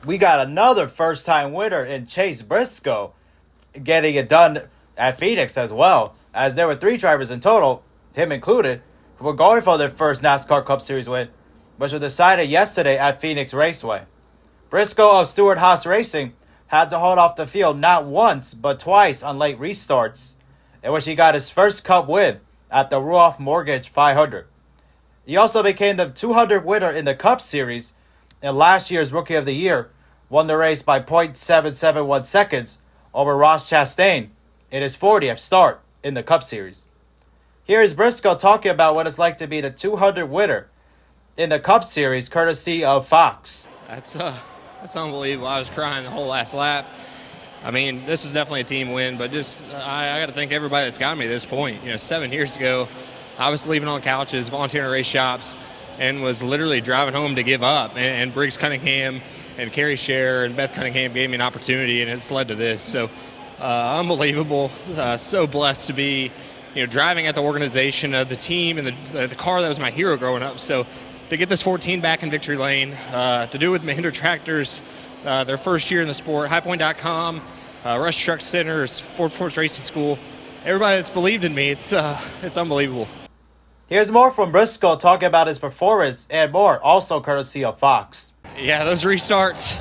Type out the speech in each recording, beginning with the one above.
we got another first-time winner in Chase Briscoe getting it done at Phoenix as well, as there were 3 drivers in total, him included, who were going for their first NASCAR Cup Series win, which was decided yesterday at Phoenix Raceway. Briscoe of Stewart Haas Racing had to hold off the field not once but twice on late restarts, in which he got his first Cup win at the Ruoff Mortgage 500. He also became the 200th winner in the Cup Series, and last year's Rookie of the Year won the race by .771 seconds over Ross Chastain in his 40th start in the Cup Series. Here is Briscoe talking about what it's like to be the 200th winner in the Cup Series, courtesy of Fox. That's unbelievable. I was crying the whole last lap. I mean, this is definitely a team win, but I got to thank everybody that's got me to this point. 7 years ago, I was sleeping on couches, volunteering at race shops, and was literally driving home to give up. And Briggs Cunningham and Carrie Scher and Beth Cunningham gave me an opportunity, and it's led to this. So unbelievable. So blessed to be, driving at the organization of the team and the car that was my hero growing up. So to get this 14 back in victory lane, to do it with Mahindra Tractors, their first year in the sport, highpoint.com, Rush Truck Centers, Ford Force Racing School, everybody that's believed in me, it's unbelievable. Here's more from Briscoe talking about his performance and more, also courtesy of Fox. Yeah, those restarts,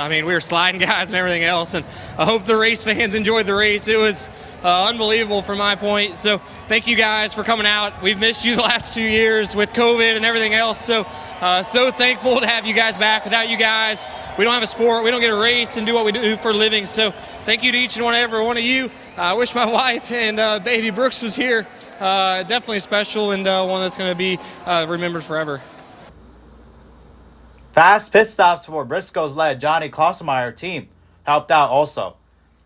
we were sliding guys and everything else, and I hope the race fans enjoyed the race. It was unbelievable from my point. So thank you guys for coming out. We've missed you the last 2 years with COVID and everything else. So thankful to have you guys back. Without you guys, we don't have a sport. We don't get to race and do what we do for a living. So thank you to each and every one of you. I wish my wife and baby Brooks was here. Definitely special and one that's going to be remembered forever. Fast pit stops for Briscoe's led Johnny Klosmeyer team helped out also.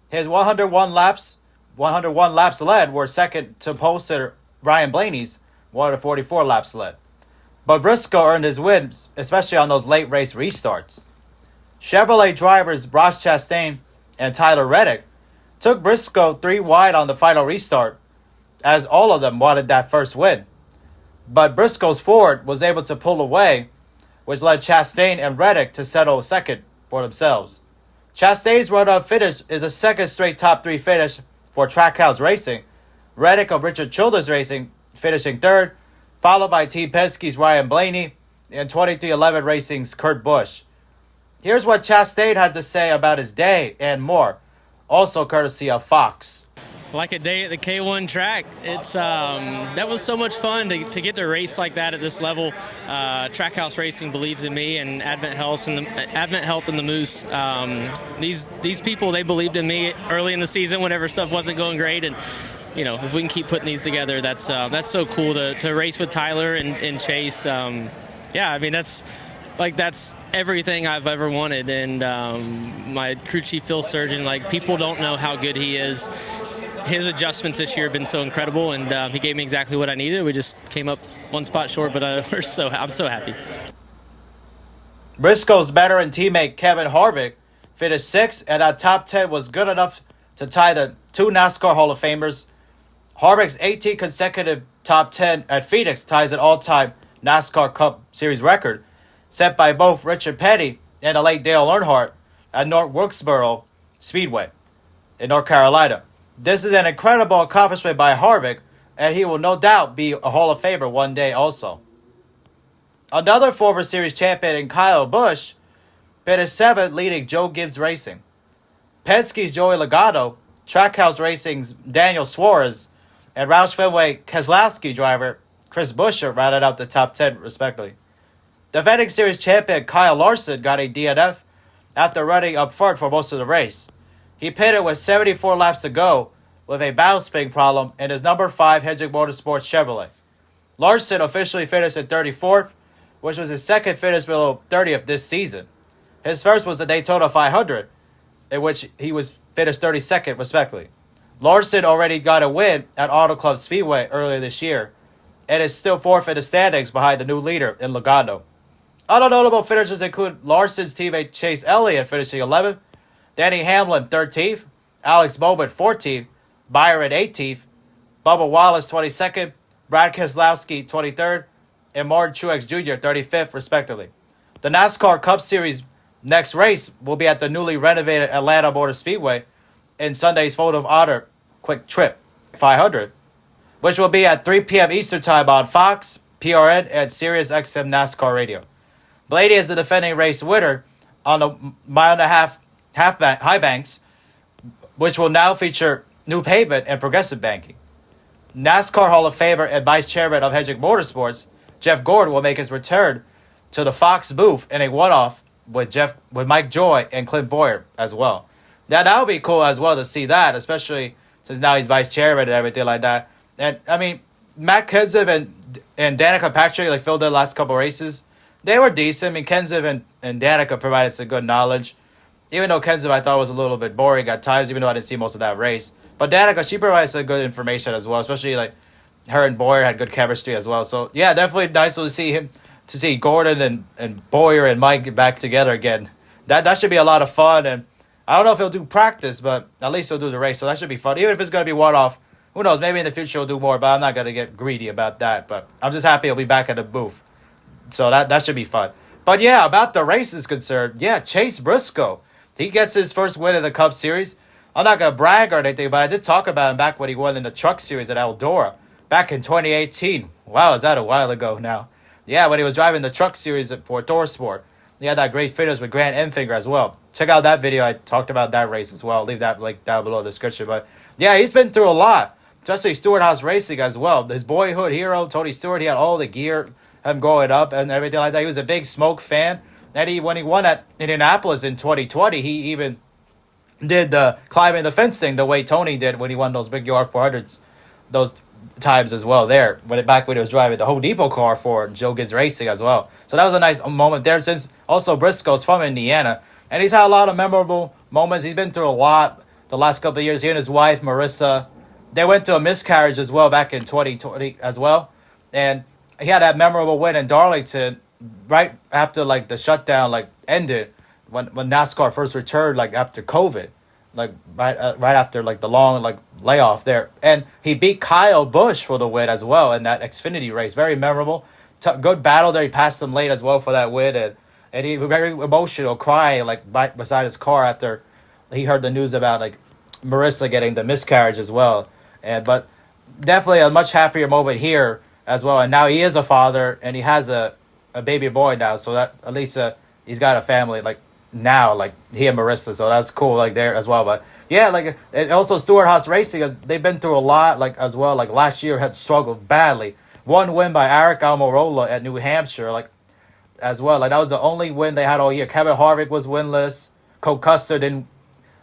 His 101 laps led were second to pole sitter Ryan Blaney's 144 laps led. But Briscoe earned his wins, especially on those late race restarts. Chevrolet drivers Ross Chastain and Tyler Reddick took Briscoe 3 wide on the final restart, as all of them wanted that first win. But Briscoe's Ford was able to pull away, which led Chastain and Reddick to settle second for themselves. Chastain's run-up finish is a second straight top 3 finish for Trackhouse Racing. Reddick of Richard Childers Racing finishing third, followed by Team Penske's Ryan Blaney and 2311 Racing's Kurt Busch. Here's what Chastain had to say about his day and more, also courtesy of Fox. Like a day at the K1 track. It's that was so much fun to get to race like that at this level. Trackhouse Racing believes in me, and Advent Health and the Moose. These people, they believed in me early in the season whenever stuff wasn't going great, and if we can keep putting these together, that's so cool to race with Tyler and Chase. That's everything I've ever wanted, and my crew chief Phil Surgeon, people don't know how good he is. His adjustments this year have been so incredible, and he gave me exactly what I needed. We just came up one spot short, but I'm so happy. Briscoe's veteran teammate Kevin Harvick finished 6th, and that top 10 was good enough to tie the 2 NASCAR Hall of Famers. Harvick's 18 consecutive top 10 at Phoenix ties an all-time NASCAR Cup Series record set by both Richard Petty and the late Dale Earnhardt at North Wilkesboro Speedway in North Carolina. This is an incredible accomplishment by Harvick, and he will no doubt be a Hall of Famer one day also. Another former series champion in Kyle Busch finished 7th, leading Joe Gibbs Racing. Penske's Joey Logano, Trackhouse Racing's Daniel Suarez, and Roush Fenway Keselowski driver Chris Buescher rounded out the top 10 respectively. Defending series champion Kyle Larson got a DNF after running up front for most of the race. He pitted with 74 laps to go with a valve spring problem in his number 5 Hendrick Motorsports Chevrolet. Larson officially finished at 34th, which was his second finish below 30th this season. His first was the Daytona 500, in which he was finished 32nd respectively. Larson already got a win at Auto Club Speedway earlier this year, and is still 4th in the standings behind the new leader in Logano. Other notable finishers include Larson's teammate Chase Elliott finishing 11th, Danny Hamlin 13th, Alex Bowman 14th, Byron 18th, Bubba Wallace 22nd, Brad Keselowski 23rd, and Martin Truex Jr. 35th respectively. The NASCAR Cup Series Next race will be at the newly renovated Atlanta Motor Speedway in Sunday's Photo of Honor Quick Trip 500, which will be at 3 p.m. Eastern Time on Fox, PRN, and Sirius XM NASCAR Radio. Blaney is the defending race winner on the mile and a half high banks, which will now feature new pavement and progressive banking. NASCAR Hall of Famer and Vice Chairman of Hendrick Motorsports, Jeff Gordon, will make his return to the Fox booth in a one-off with Mike Joy and Clint Boyer as well. Now that would be cool as well to see that, especially since now he's vice chairman and everything like that. And I mean, Matt Kenseth and Danica Patrick like filled the last couple races. They were decent. I mean, Kenseth and Danica provided some good knowledge. Even though Kenseth I thought was a little bit boring at times, even though I didn't see most of that race. But Danica, she provided some good information as well, especially like her and Boyer had good chemistry as well. So yeah, definitely nice to see Gordon and Boyer and Mike back together again. That should be a lot of fun. And I don't know if he'll do practice, but at least he'll do the race. So that should be fun. Even if it's going to be one-off, who knows? Maybe in the future he'll do more, but I'm not going to get greedy about that. But I'm just happy he'll be back at the booth. So that should be fun. But yeah, about the race is concerned, yeah, Chase Briscoe, he gets his first win in the Cup Series. I'm not going to brag or anything, but I did talk about him back when he won in the Truck Series at Eldora back in 2018. Wow, is that a while ago now? Yeah, when he was driving the Truck Series for ThorSport. He had that great finish with Grant Enfinger as well. Check out that video. I talked about that race as well. I'll leave that link down below in the description. But yeah, he's been through a lot, especially Stewart House Racing as well. His boyhood hero, Tony Stewart, he had all the gear, him growing up and everything like that. He was a big Smoke fan. And when he won at Indianapolis in 2020, he even did the climbing the fence thing the way Tony did when he won those Brickyard 400s, those times as well there, back when he was driving the Home Depot car for Joe Gibbs Racing as well. So that was a nice moment there, since also Briscoe's from Indiana, and he's had a lot of memorable moments. He's been through a lot the last couple of years. He and his wife, Marissa, they went to a miscarriage as well back in 2020 as well, and he had that memorable win in Darlington right after like the shutdown like ended, when NASCAR first returned like after COVID, like right after like the long like layoff there, and he beat Kyle Busch for the win as well in that Xfinity race. Very memorable, good battle there. He passed him late as well for that win, and he was very emotional, crying like beside his car after he heard the news about like Marissa getting the miscarriage as well. But definitely a much happier moment here as well. And now he is a father, and he has a baby boy now, so that at least he's got a family like now, like he and Marissa, so that's cool like there as well. But yeah, like, and also Stewart House Racing, they've been through a lot like as well. Like last year had struggled badly. One win by Eric Almirola at New Hampshire, like as well. Like that was the only win they had all year. Kevin Harvick was winless. Cole Custer didn't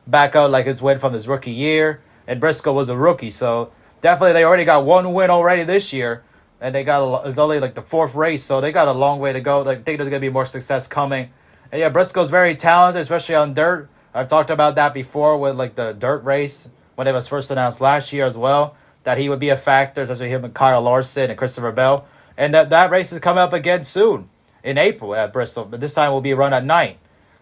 back out like his win from his rookie year, and Briscoe was a rookie. So definitely they already got one win already this year, and they got it's only like the fourth race, so they got a long way to go. Like, I think there's gonna be more success coming. And yeah, Briscoe's very talented, especially on dirt. I've talked about that before with like the dirt race when it was first announced last year as well, that he would be a factor, especially him and Kyle Larson and Christopher Bell. And that race is coming up again soon in April at Bristol, but this time will be run at night.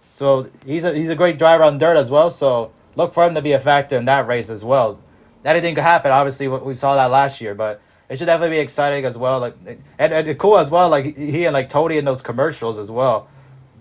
So he's a great driver on dirt as well. So look for him to be a factor in that race as well. Anything could happen. Obviously, we saw that last year, but it should definitely be exciting as well. Like and cool as well. Like he and like Tony in those commercials as well.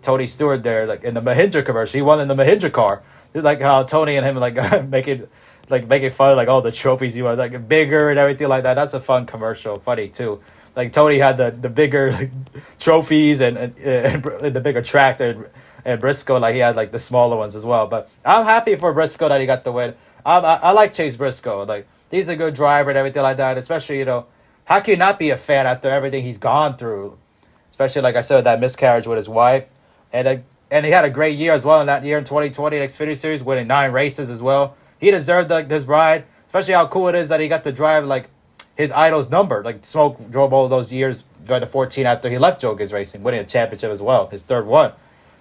Tony Stewart there, like in the Mahindra commercial, he won in the Mahindra car. It's like how Tony and him like making fun of like all the trophies he won, like bigger and everything like that. That's a fun commercial, funny too. Like Tony had the bigger like, trophies and the bigger tractor, and Briscoe like he had like the smaller ones as well. But I'm happy for Briscoe that he got the win. I like Chase Briscoe. Like he's a good driver and everything like that. Especially how can you not be a fan after everything he's gone through? Especially like I said, that miscarriage with his wife. And he had a great year as well in that year in 2020 in Xfinity Series, winning 9 races as well. He deserved this ride, especially how cool it is that he got to drive like his idol's number. Like Smoke drove all those years, drove the 14 after he left Joe Gibbs Racing, winning a championship as well, his third one,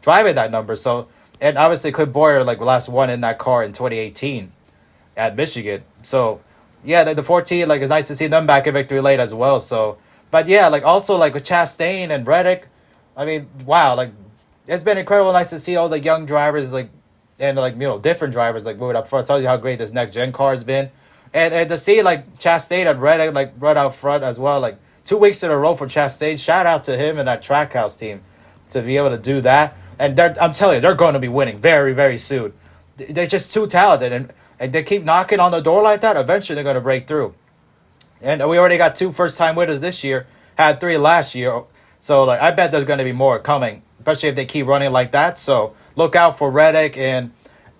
driving that number. So, and obviously Clint Boyer like last one in that car in 2018 at Michigan. So yeah, the 14 like it's nice to see them back in victory lane as well. So, but yeah, like also like with Chastain and Reddick, I mean, wow, like. It's been incredible, nice to see all the young drivers different drivers like moving up front. It tells you how great this next gen car has been, and to see like Chastain and Reddick like right out front as well, like 2 weeks in a row for Chastain. Shout out to him and that Trackhouse team to be able to do that. And I'm telling you, they're going to be winning very, very soon. They're just too talented, and they keep knocking on the door like that. Eventually, they're going to break through. And we already got 2 first-time winners this year. Had 3 last year. So like, I bet there's going to be more coming, especially if they keep running like that. So look out for Reddick and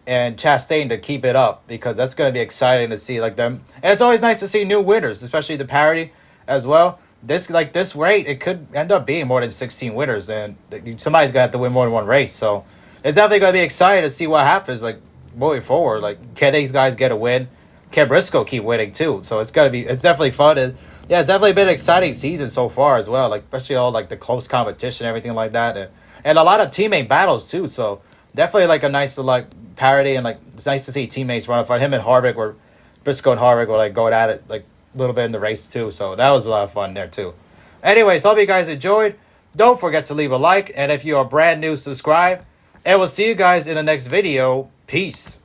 Chastain to keep it up, because that's going to be exciting to see like them. And it's always nice to see new winners, especially the parity as well. This rate, it could end up being more than 16 winners, and somebody's gonna have to win more than one race. So it's definitely gonna be exciting to see what happens. Like moving forward, like can these guys get a win? Can Briscoe keep winning too? So it's definitely fun. And yeah, it's definitely been an exciting season so far as well. Like especially all like the close competition, everything like that, and a lot of teammate battles too. So definitely like a nice like parody, and like it's nice to see teammates run in front. Him and Harvick, or Briscoe and Harvick were like going at it like a little bit in the race too. So that was a lot of fun there too. Anyways, hope you guys enjoyed. Don't forget to leave a like, and if you are brand new, subscribe. And we'll see you guys in the next video. Peace.